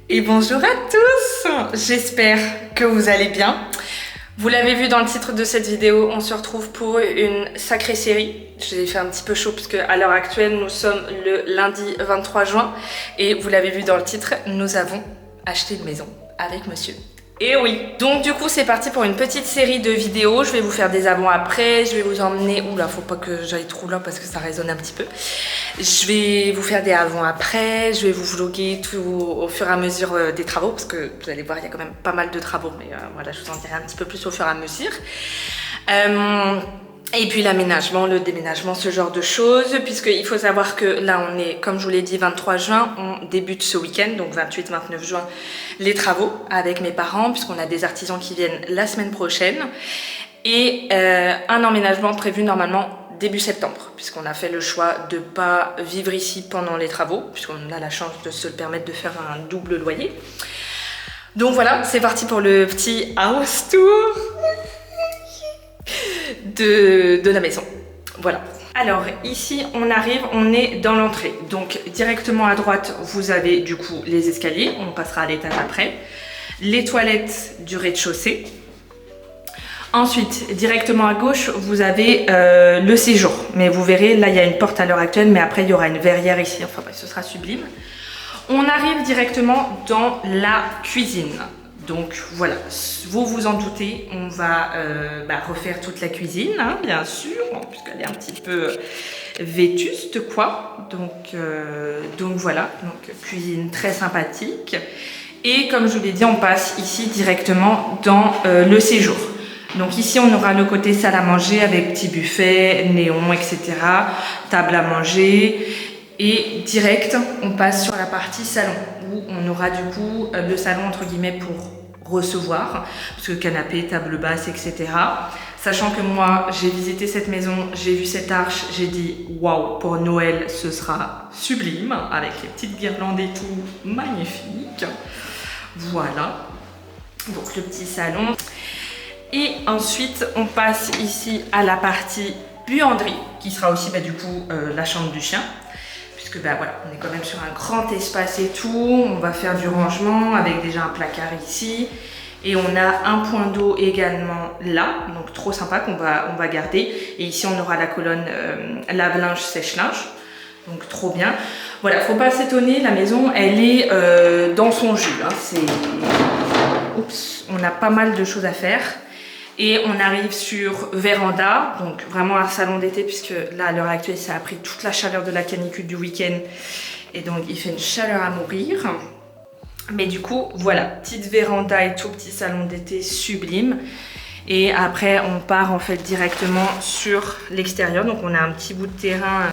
Et bonjour à tous, j'espère que vous allez bien. Vous l'avez vu dans le titre de cette vidéo, on se retrouve pour une sacrée série. J'ai fait un petit peu chaud parce qu'à l'heure actuelle, nous sommes le lundi 23 juin. Et vous l'avez vu dans le titre, nous avons acheté une maison avec monsieur. Et oui, donc du coup c'est parti pour une petite série de vidéos. Je vais vous faire des avant-après, je vais vous emmener... Oula, faut pas que j'aille trop là parce que ça résonne un petit peu. Je vais vous faire des avant-après, je vais vous vlogger tout au fur et à mesure des travaux parce que vous allez voir, il y a quand même pas mal de travaux, mais voilà, je vous en dirai un petit peu plus au fur et à mesure. Et puis l'aménagement, le déménagement, ce genre de choses, puisqu'il faut savoir que là on est, comme je vous l'ai dit, 23 juin, on débute ce week-end, donc 28-29 juin, les travaux avec mes parents, puisqu'on a des artisans qui viennent la semaine prochaine, et un emménagement prévu normalement début septembre, puisqu'on a fait le choix de ne pas vivre ici pendant les travaux, puisqu'on a la chance de se le permettre de faire un double loyer. Donc voilà, c'est parti pour le petit house tour de la maison. Voilà. Alors ici on arrive, on est dans l'entrée. Donc directement à droite vous avez du coup les escaliers, on passera à l'étage après. Les toilettes du rez-de-chaussée. Ensuite, directement à gauche, vous avez le séjour. Mais vous verrez, là il y a une porte à l'heure actuelle, mais après il y aura une verrière ici. Enfin bref, ce sera sublime. On arrive directement dans la cuisine. Donc voilà, vous vous en doutez, on va refaire toute la cuisine, hein, bien sûr, puisqu'elle est un petit peu vétuste, quoi. Donc voilà, donc cuisine très sympathique. Et comme je vous l'ai dit, on passe ici directement dans le séjour. Donc ici, on aura le côté salle à manger avec petit buffet, néon, etc. Table à manger. Et direct, on passe sur la partie salon où on aura du coup le salon entre guillemets pour recevoir, parce que canapé, table basse, etc. Sachant que moi, j'ai visité cette maison, j'ai vu cette arche, j'ai dit waouh, pour Noël, ce sera sublime avec les petites guirlandes et tout, magnifique. Voilà, donc le petit salon. Et ensuite, on passe ici à la partie buanderie, qui sera aussi du coup la chambre du chien. Puisque voilà, on est quand même sur un grand espace et tout, on va faire du rangement avec déjà un placard ici. Et on a un point d'eau également là, donc trop sympa qu'on va garder. Et ici, on aura la colonne lave-linge, sèche-linge. Donc trop bien. Voilà, faut pas s'étonner, la maison, elle est dans son jus. Hein. Oups, on a pas mal de choses à faire. Et on arrive sur véranda, donc vraiment un salon d'été, puisque là, à l'heure actuelle, ça a pris toute la chaleur de la canicule du week-end. Et donc, il fait une chaleur à mourir. Mais du coup, voilà, petite véranda et tout, petit salon d'été sublime. Et après, on part en fait directement sur l'extérieur. Donc, on a un petit bout de terrain.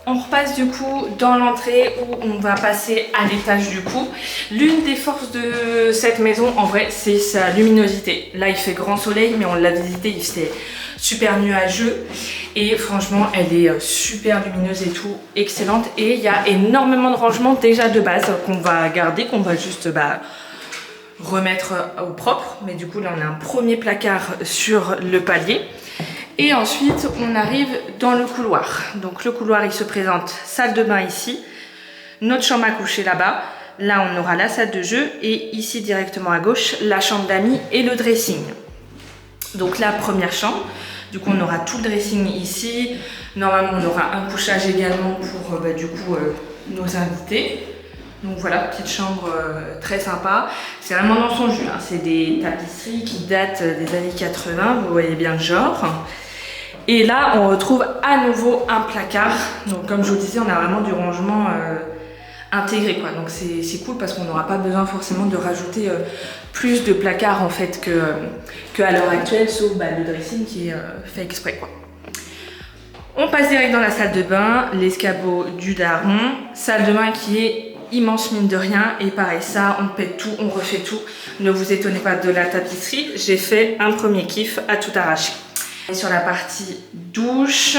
On repasse du coup dans l'entrée où on va passer à l'étage du coup. L'une des forces de cette maison en vrai c'est sa luminosité. Là il fait grand soleil mais on l'a visité, il fait super nuageux et franchement elle est super lumineuse et tout, excellente. Et il y a énormément de rangements déjà de base qu'on va garder, qu'on va juste remettre au propre. Mais du coup là on a un premier placard sur le palier. Et ensuite, on arrive dans le couloir. Donc le couloir, il se présente salle de bain ici, notre chambre à coucher là-bas. Là, on aura la salle de jeu et ici, directement à gauche, la chambre d'amis et le dressing. Donc la première chambre, du coup, on aura tout le dressing ici. Normalement, on aura un couchage également pour nos invités. Donc voilà, petite chambre très sympa. C'est vraiment dans son jus, hein. C'est des tapisseries qui datent des années 80, vous voyez bien le genre. Et là, on retrouve à nouveau un placard. Donc comme je vous disais, on a vraiment du rangement intégré, quoi. Donc c'est cool parce qu'on n'aura pas besoin forcément de rajouter plus de placards en fait que à l'heure actuelle, sauf le dressing qui est fait exprès, quoi. On passe direct dans la salle de bain, l'escabeau du daron, salle de bain qui est immense mine de rien. Et pareil, ça, on pète tout, on refait tout. Ne vous étonnez pas de la tapisserie. J'ai fait un premier kiff à tout arracher. Et sur la partie douche,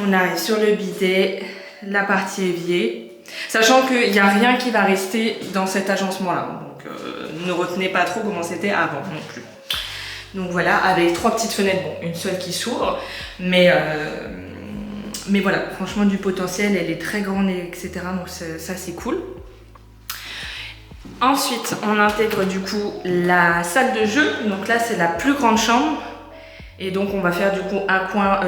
on arrive sur le bidet, la partie évier. Sachant qu'il n'y a rien qui va rester dans cet agencement-là. Donc ne retenez pas trop comment c'était avant non plus. Donc voilà, avec 3 petites fenêtres, bon, une seule qui s'ouvre, mais voilà, franchement du potentiel, elle est très grande, etc. Donc ça c'est cool. Ensuite, on intègre du coup la salle de jeu. Donc là, c'est la plus grande chambre. Et donc, on va faire du coup un coin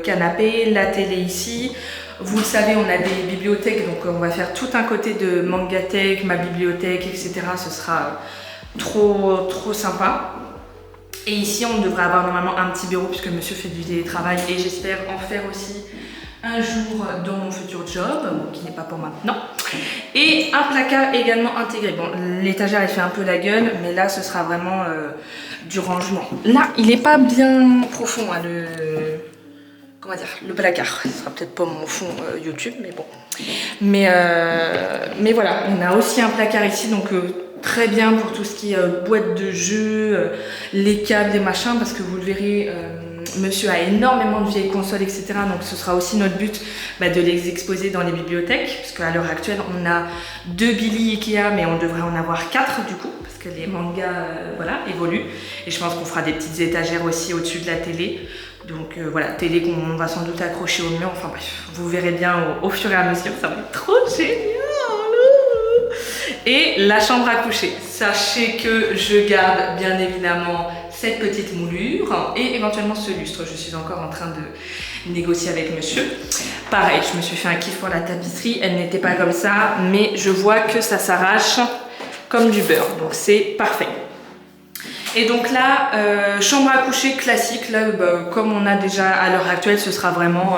canapé, la télé ici. Vous le savez, on a des bibliothèques. Donc, on va faire tout un côté de Mangatech, ma bibliothèque, etc. Ce sera trop sympa. Et ici, on devrait avoir normalement un petit bureau puisque monsieur fait du télétravail. Et j'espère en faire aussi un jour dans mon futur job, qui n'est pas pour maintenant. Et un placard également intégré. Bon, l'étagère elle fait un peu la gueule, mais là ce sera vraiment du rangement. Là, il n'est pas bien profond, hein, comment dire, le placard. Ce sera peut-être pas mon fond YouTube, mais bon. Mais voilà, on a aussi un placard ici, donc très bien pour tout ce qui est boîte de jeux, les câbles, les machins, parce que vous le verrez. Monsieur a énormément de vieilles consoles, etc. Donc ce sera aussi notre but de les exposer dans les bibliothèques. Parce qu'à l'heure actuelle, on a 2 Billy Ikea, mais on devrait en avoir 4 du coup. Parce que les mangas voilà, évoluent. Et je pense qu'on fera des petites étagères aussi au-dessus de la télé. Donc voilà, télé qu'on va sans doute accrocher au mur. Enfin bref, vous verrez bien au fur et à mesure. Ça va être trop génial. Et la chambre à coucher. Sachez que je garde bien évidemment cette petite moulure et éventuellement ce lustre. Je suis encore en train de négocier avec monsieur. Pareil, je me suis fait un kiff pour la tapisserie. Elle n'était pas comme ça, mais je vois que ça s'arrache comme du beurre. Donc c'est parfait. Et donc là, chambre à coucher classique. Là, comme on a déjà à l'heure actuelle, ce sera vraiment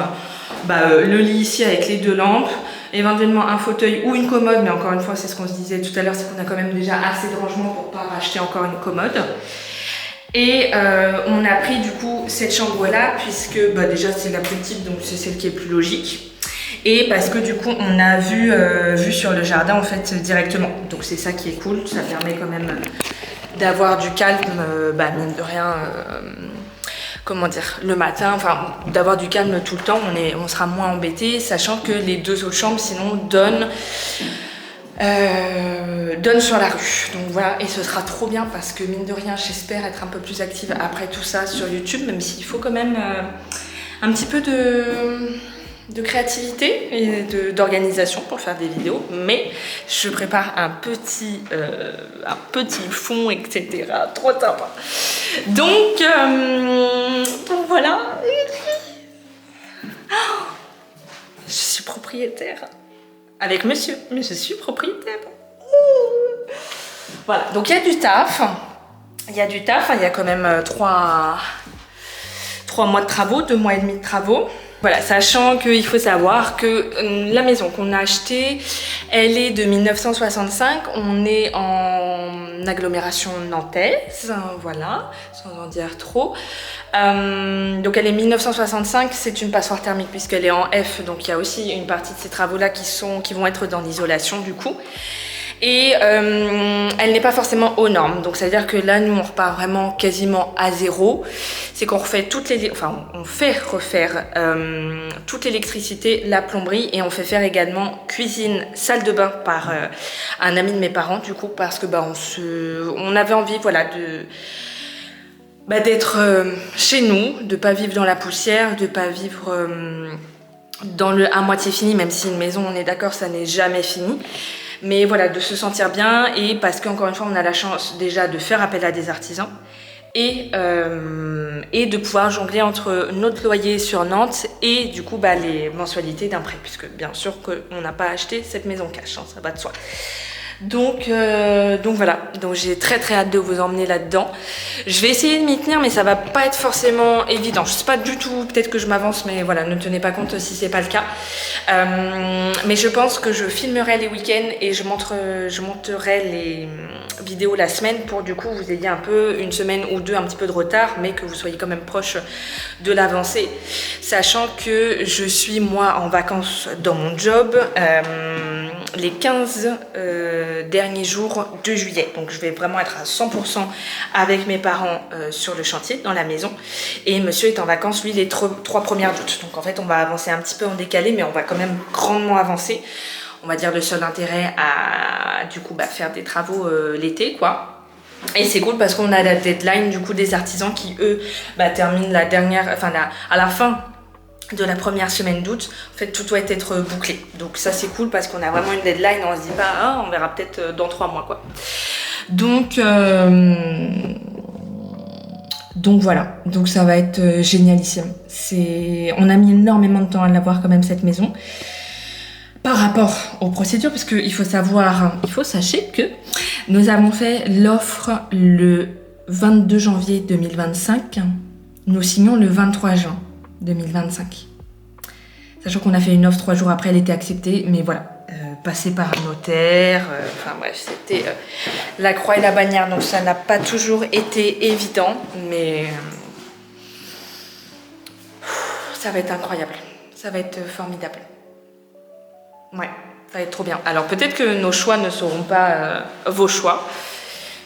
le lit ici avec les 2 lampes. Éventuellement un fauteuil ou une commode, mais encore une fois, c'est ce qu'on se disait tout à l'heure, c'est qu'on a quand même déjà assez de rangement pour pas racheter encore une commode. Et on a pris du coup cette chambre là, puisque déjà c'est la plus petite, donc c'est celle qui est plus logique. Et parce que du coup on a vu sur le jardin en fait directement. Donc c'est ça qui est cool, ça permet quand même d'avoir du calme, mine de rien. Comment dire, le matin, enfin d'avoir du calme tout le temps, on sera moins embêté, sachant que les 2 autres chambres sinon donnent sur la rue. Donc voilà, et ce sera trop bien parce que mine de rien, j'espère être un peu plus active après tout ça sur YouTube, même s'il faut quand même un petit peu de créativité et d'organisation pour faire des vidéos, mais je prépare un petit fond, etc. Trop sympa. Donc voilà. Je suis propriétaire. Avec monsieur, mais je suis propriétaire. Voilà, donc il y a du taf. Il y a quand même 3 mois de travaux, 2 mois et demi de travaux. Voilà, sachant qu'il faut savoir que la maison qu'on a achetée, elle est de 1965. On est en agglomération nantaise, voilà, sans en dire trop. Donc elle est 1965, c'est une passoire thermique puisqu'elle est en F. Donc il y a aussi une partie de ces travaux-là qui vont être dans l'isolation du coup. Et elle n'est pas forcément aux normes, donc ça veut dire que là nous on repart vraiment quasiment à zéro. C'est qu'on refait on fait refaire toute l'électricité, la plomberie, et on fait faire également cuisine, salle de bain par un ami de mes parents du coup, parce que on avait envie voilà d'être chez nous, de pas vivre dans la poussière, de pas vivre dans le à moitié fini, même si une maison on est d'accord ça n'est jamais fini. Mais voilà, de se sentir bien, et parce qu'encore une fois, on a la chance déjà de faire appel à des artisans et de pouvoir jongler entre notre loyer sur Nantes et du coup les mensualités d'un prêt, puisque bien sûr qu'on n'a pas acheté cette maison cash, hein, ça va de soi. Donc voilà, donc j'ai très hâte de vous emmener là-dedans. Je vais essayer de m'y tenir, mais ça va pas être forcément évident. Je sais pas du tout, peut-être que je m'avance, mais voilà, ne tenez pas compte si c'est pas le cas. Mais je pense que je filmerai les week-ends et je monterai les vidéos la semaine pour du coup vous ayez un peu une semaine ou 2 un petit peu de retard, mais que vous soyez quand même proche de l'avancée, sachant que je suis moi en vacances dans mon job les 15 derniers jours de juillet. Donc je vais vraiment être à 100% avec mes parents sur le chantier, dans la maison. Et monsieur est en vacances, lui, les 3 premières d'août. Donc en fait, on va avancer un petit peu en décalé, mais on va quand même grandement avancer. On va dire le seul intérêt à du coup faire des travaux l'été, quoi. Et c'est cool parce qu'on a la deadline du coup des artisans qui eux terminent la dernière, à la fin de la première semaine d'août. En fait tout doit être bouclé. Donc ça c'est cool parce qu'on a vraiment une deadline, on se dit pas ah, on verra peut-être dans 3 mois quoi. Donc voilà, donc ça va être génialissime. On a mis énormément de temps à l'avoir quand même cette maison. Par rapport aux procédures, parce qu'il faut sachez que nous avons fait l'offre le 22 janvier 2025. Nous signons le 23 juin 2025. Sachant qu'on a fait une offre 3 jours après, elle était acceptée, mais voilà, passé par un notaire, enfin bref, c'était la croix et la bannière, donc ça n'a pas toujours été évident, mais ça va être incroyable, ça va être formidable. Ouais, ça va être trop bien. Alors peut-être que nos choix ne seront pas vos choix,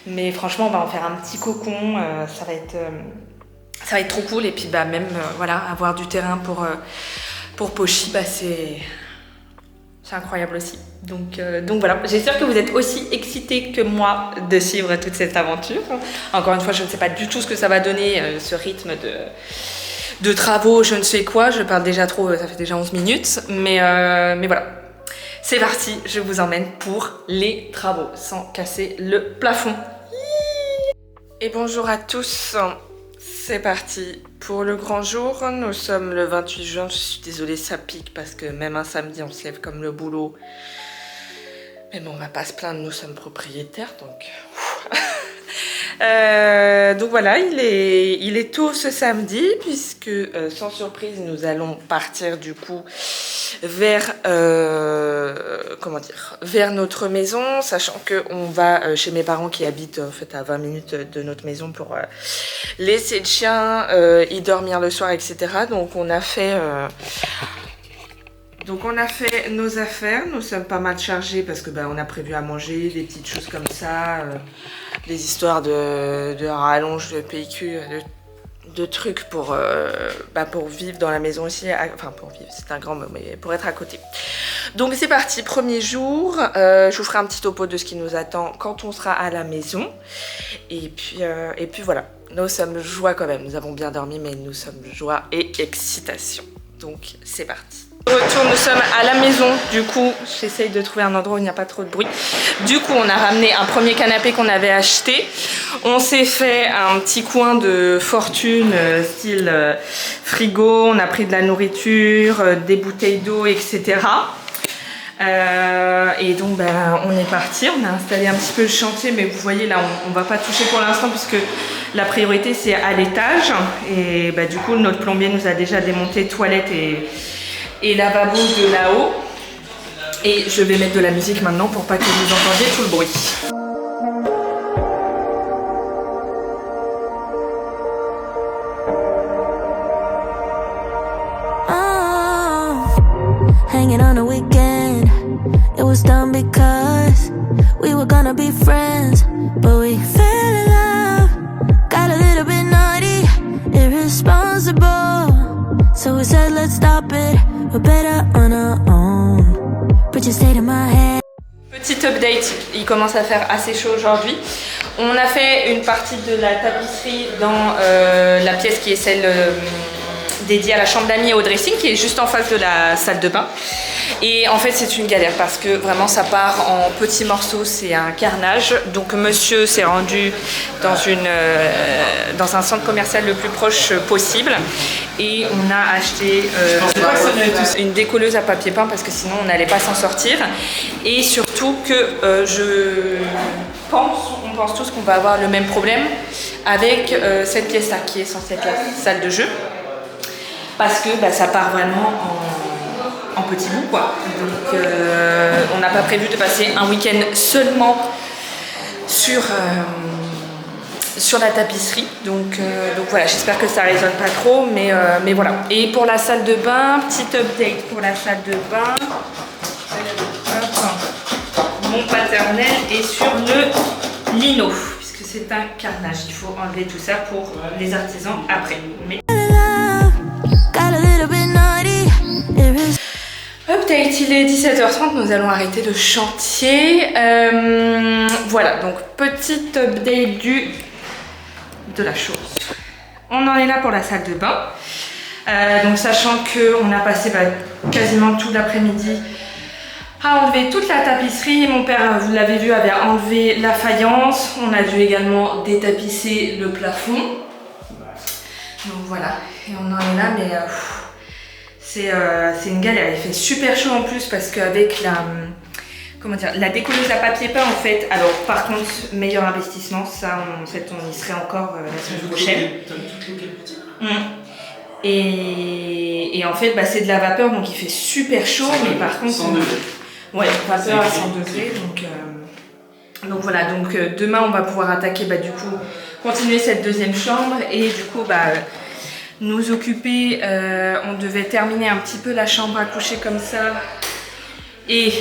mais franchement on va en faire un petit cocon, ça va être trop cool. Et puis même voilà, avoir du terrain pour Pochi, c'est incroyable aussi. Donc voilà, j'espère que vous êtes aussi excités que moi de suivre toute cette aventure. Encore une fois, je ne sais pas du tout ce que ça va donner, ce rythme de travaux, je ne sais quoi, je parle déjà trop, ça fait déjà 11 minutes, mais voilà. C'est parti, je vous emmène pour les travaux, sans casser le plafond. Et bonjour à tous, c'est parti pour le grand jour. Nous sommes le 28 juin, je suis désolée, ça pique parce que même un samedi on se lève comme le boulot. Mais bon, on va pas se plaindre, nous sommes propriétaires, donc... donc voilà, il est tôt ce samedi puisque sans surprise nous allons partir du coup vers vers notre maison, sachant que on va chez mes parents qui habitent en fait à 20 minutes de notre maison pour laisser le chien y dormir le soir, etc. Donc on a fait nos affaires, nous sommes pas mal chargés parce que on a prévu à manger, des petites choses comme ça, des histoires de rallonge, de PQ, de trucs pour vivre dans la maison aussi, enfin pour vivre, c'est un grand mot, mais pour être à côté. Donc c'est parti, premier jour, je vous ferai un petit topo de ce qui nous attend quand on sera à la maison. Et puis voilà, nous sommes joie quand même, nous avons bien dormi, mais nous sommes joie et excitation. Donc c'est parti. Retour, nous sommes à la maison, du coup j'essaye de trouver un endroit où il n'y a pas trop de bruit. Du coup on a ramené un premier canapé qu'on avait acheté, on s'est fait un petit coin de fortune style frigo, on a pris de la nourriture, des bouteilles d'eau, etc. Et donc on est parti, on a installé un petit peu le chantier, mais vous voyez là on va pas toucher pour l'instant puisque la priorité c'est à l'étage. Et du coup notre plombier nous a déjà démonté toilette et lavabo de là-haut. Et je vais mettre de la musique maintenant pour pas que vous entendiez tout le bruit. Hanging on a weekend, it was done because we were gonna be friends, but we fell in love, got a little bit naughty, irresponsible, so we said let's stop it, we're better on our own, but you stayed in my head. Petit update, il commence à faire assez chaud aujourd'hui. On a fait une partie de la tapisserie dans la pièce qui est celle dédiée à la chambre d'amis et au dressing, qui est juste en face de la salle de bain. Et en fait c'est une galère parce que vraiment ça part en petits morceaux, c'est un carnage. Donc monsieur s'est rendu dans un centre commercial le plus proche possible et on a acheté une décolleuse à papier peint parce que sinon on n'allait pas s'en sortir. Et surtout que on pense tous qu'on va avoir le même problème avec cette pièce là qui est censée être la salle de jeu, parce que ça part vraiment en petits bouts quoi. Donc on n'a pas prévu de passer un week-end seulement sur la tapisserie. Donc voilà, j'espère que ça résonne pas trop, mais voilà. Et pour la salle de bain, petit update pour la salle de bain. Mon paternel est sur le lino, puisque c'est un carnage. Il faut enlever tout ça pour les artisans après. Mais... update, il est 17h30, nous allons arrêter le chantier. Voilà, donc petite update de la chose. On en est là pour la salle de bain. Donc sachant qu'on a passé quasiment tout l'après-midi à enlever toute la tapisserie. Mon père, vous l'avez vu, avait enlevé la faïence. On a dû également détapisser le plafond. Donc voilà, et on en est là, mais c'est une galère. Il fait super chaud en plus parce qu'avec la décolleuse à papier peint en fait, alors par contre meilleur investissement, ça en fait on y serait encore la semaine prochaine. Et en fait c'est de la vapeur, donc il fait super chaud, mais par contre 100 degrés. Ouais, vapeur à 100 degrés, donc voilà, donc demain on va pouvoir attaquer du coup continuer cette deuxième chambre et du coup nous occuper, on devait terminer un petit peu la chambre à coucher comme ça et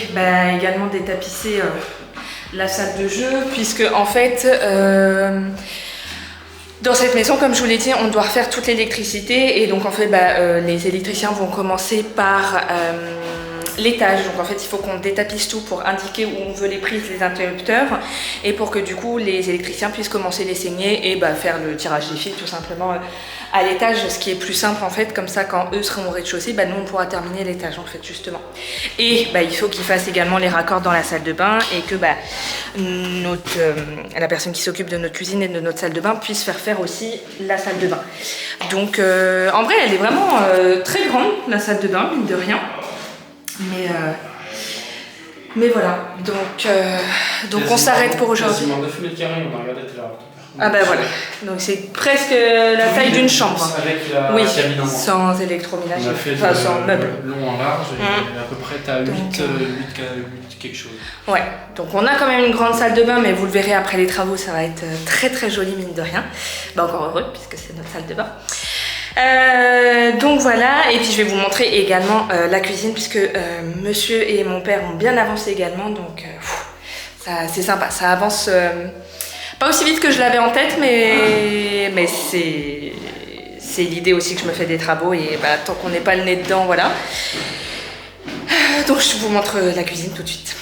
également détapisser la salle de jeu, puisque en fait dans cette maison, comme je vous l'ai dit, on doit refaire toute l'électricité et donc en fait les électriciens vont commencer par l'étage. Donc en fait il faut qu'on détapisse tout pour indiquer où on veut les prises, les interrupteurs, et pour que du coup les électriciens puissent commencer les saigner et faire le tirage des fils tout simplement à l'étage, ce qui est plus simple en fait, comme ça quand eux seront au rez-de-chaussée, nous on pourra terminer l'étage en fait justement. Et il faut qu'ils fassent également les raccords dans la salle de bain et que la personne qui s'occupe de notre cuisine et de notre salle de bain puisse faire aussi la salle de bain. Donc en vrai elle est vraiment très grande la salle de bain, mine de rien. Mais voilà, donc on s'arrête pour aujourd'hui. Quasiment 9 mètres carrés, on a regardé tout à l'heure. Ah voilà, donc c'est presque la taille d'une chambre. Avec la cabine en moins. Sans électroménager, On a fait sans meubles. long en large et à peu près t'as 8 quelque chose. Ouais, donc on a quand même une grande salle de bain, mais vous le verrez après les travaux, ça va être très très joli mine de rien. Encore heureux puisque c'est notre salle de bain. Donc voilà, et puis je vais vous montrer également la cuisine puisque monsieur et mon père ont bien avancé également, donc c'est sympa, ça avance pas aussi vite que je l'avais en tête, mais c'est l'idée aussi que je me fais des travaux et tant qu'on n'est pas le nez dedans, voilà. Donc je vous montre la cuisine tout de suite.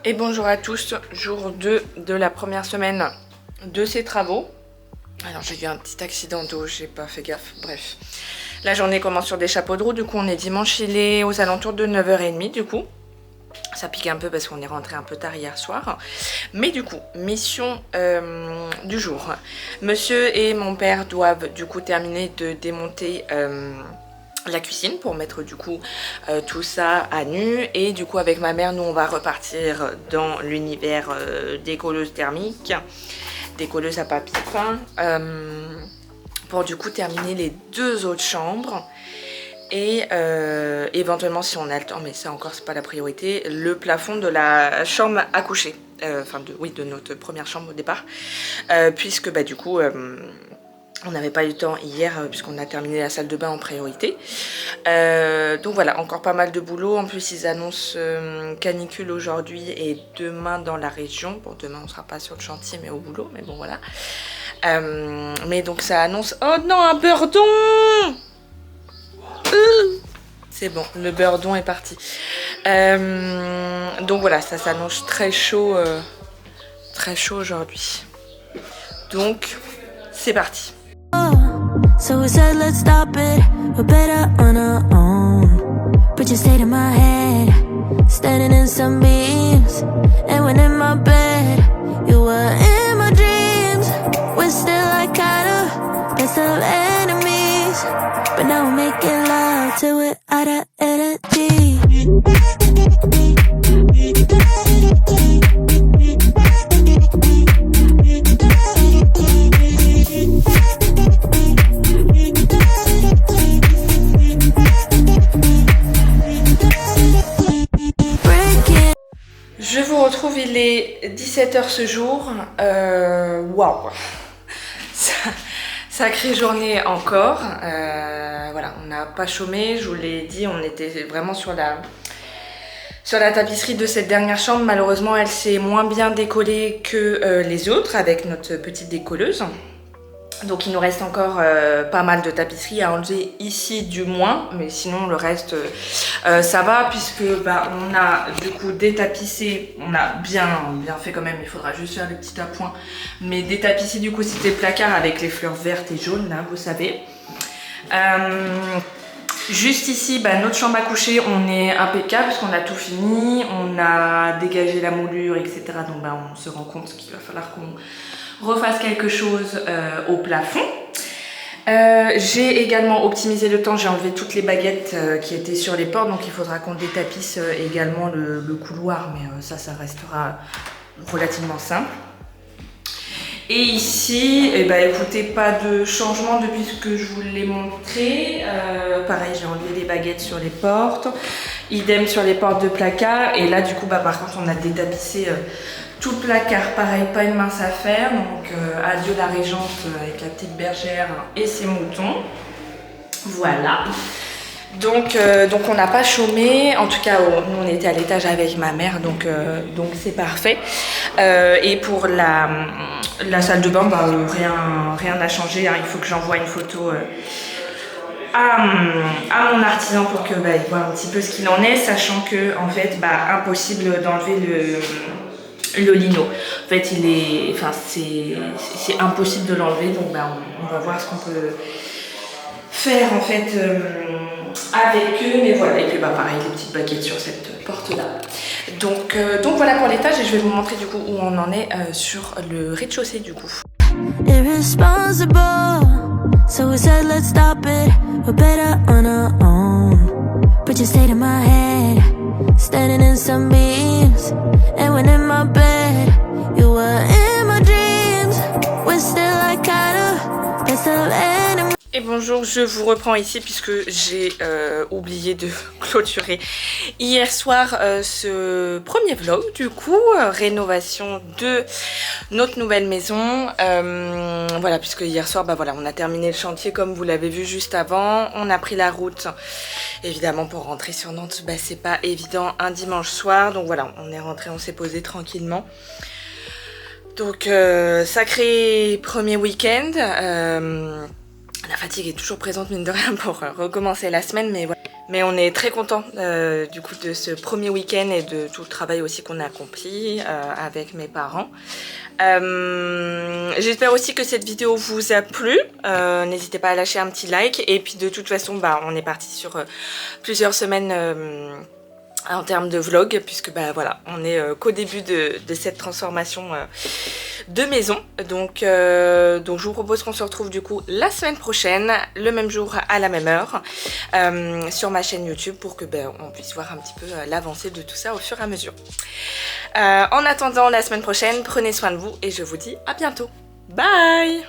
Et bonjour à tous, jour 2 de la première semaine de ces travaux. Alors j'ai eu un petit accident d'eau, j'ai pas fait gaffe, bref. La journée commence sur des chapeaux de roue, du coup on est dimanche, il est aux alentours de 9h30 du coup. Ça pique un peu parce qu'on est rentré un peu tard hier soir. Mais du coup, mission du jour. Monsieur et mon père doivent du coup terminer de démonter la cuisine pour mettre du coup tout ça à nu, et du coup avec ma mère nous on va repartir dans l'univers des colleuses thermiques, des colleuses à papier peint, pour du coup terminer les 2 autres chambres et éventuellement si on a le temps, mais ça encore c'est pas la priorité, le plafond de la chambre à coucher, de notre première chambre au départ, puisque du coup On n'avait pas eu le temps hier puisqu'on a terminé la salle de bain en priorité. Donc voilà, encore pas mal de boulot. En plus, ils annoncent canicule aujourd'hui et demain dans la région. Bon, demain, on ne sera pas sur le chantier, mais au boulot. Mais bon, voilà. Mais donc, ça annonce... Oh non, un beurdon! C'est bon, le beurdon est parti. Donc voilà, ça s'annonce très chaud aujourd'hui. Donc, c'est parti. So we said let's stop it, we're better on our own. But you stayed in my head, standing in some beams. And when in my bed, you were in my dreams. We're still like kinda best of enemies. But now we're making love till we're out of energy. Je vous retrouve, il est 17 h ce jour. Waouh! Sacrée journée encore. Voilà, on n'a pas chômé, je vous l'ai dit, on était vraiment sur la tapisserie de cette dernière chambre. Malheureusement, elle s'est moins bien décollée que les autres avec notre petite décolleuse. Donc il nous reste encore pas mal de tapisserie à enlever ici du moins, mais sinon le reste ça va puisque on a du coup détapissé, on a bien fait quand même, il faudra juste faire le petit appoint, mais détapissé du coup c'était le placard avec les fleurs vertes et jaunes là vous savez. Juste ici, notre chambre à coucher, on est impeccable parce qu'on a tout fini, on a dégagé la moulure etc. Donc on se rend compte qu'il va falloir qu'on refasse quelque chose au plafond. J'ai également optimisé le temps, j'ai enlevé toutes les baguettes qui étaient sur les portes, donc il faudra qu'on détapisse également le couloir, mais ça restera relativement simple. Et ici, écoutez, pas de changement depuis ce que je vous l'ai montré. Pareil, j'ai enlevé les baguettes sur les portes, idem sur les portes de placard, et là du coup par contre on a détapissé tout le placard, pareil, pas une mince affaire. Donc adieu la régente avec la petite bergère et ses moutons. Voilà. Donc on n'a pas chômé. En tout cas, nous on était à l'étage avec ma mère, donc c'est parfait. Et pour la salle de bain, rien n'a changé. Hein. Il faut que j'envoie une photo à mon artisan pour que il voit un petit peu ce qu'il en est, sachant que en fait, impossible d'enlever le lino. En fait, c'est impossible de l'enlever, donc on va voir ce qu'on peut faire en fait avec eux, mais voilà. Et puis pareil, les petites baguettes sur cette porte là. Donc voilà pour l'étage, et je vais vous montrer du coup où on en est sur le rez-de-chaussée du coup. Irresponsible, so we said let's stop it, we're better on our own. But you stayed in my head, standing in some beams. And when in my bed, you were in my dreams. We're still like kinda best of enemies. Et bonjour, je vous reprends ici puisque j'ai oublié de clôturer hier soir ce premier vlog, du coup, rénovation de notre nouvelle maison. Voilà, puisque hier soir, on a terminé le chantier comme vous l'avez vu juste avant. On a pris la route, évidemment, pour rentrer sur Nantes, c'est pas évident un dimanche soir. Donc voilà, on est rentré, on s'est posé tranquillement. Donc, sacré premier week-end. La fatigue est toujours présente mine de rien pour recommencer la semaine, mais voilà. Mais on est très content du coup de ce premier week-end et de tout le travail aussi qu'on a accompli avec mes parents. J'espère aussi que cette vidéo vous a plu. N'hésitez pas à lâcher un petit like, et puis de toute façon on est parti sur plusieurs semaines en termes de vlog, puisque voilà, on est qu'au début de cette transformation de maison. Donc je vous propose qu'on se retrouve du coup la semaine prochaine, le même jour à la même heure, sur ma chaîne YouTube, pour que on puisse voir un petit peu l'avancée de tout ça au fur et à mesure. En attendant la semaine prochaine, prenez soin de vous et je vous dis à bientôt. Bye!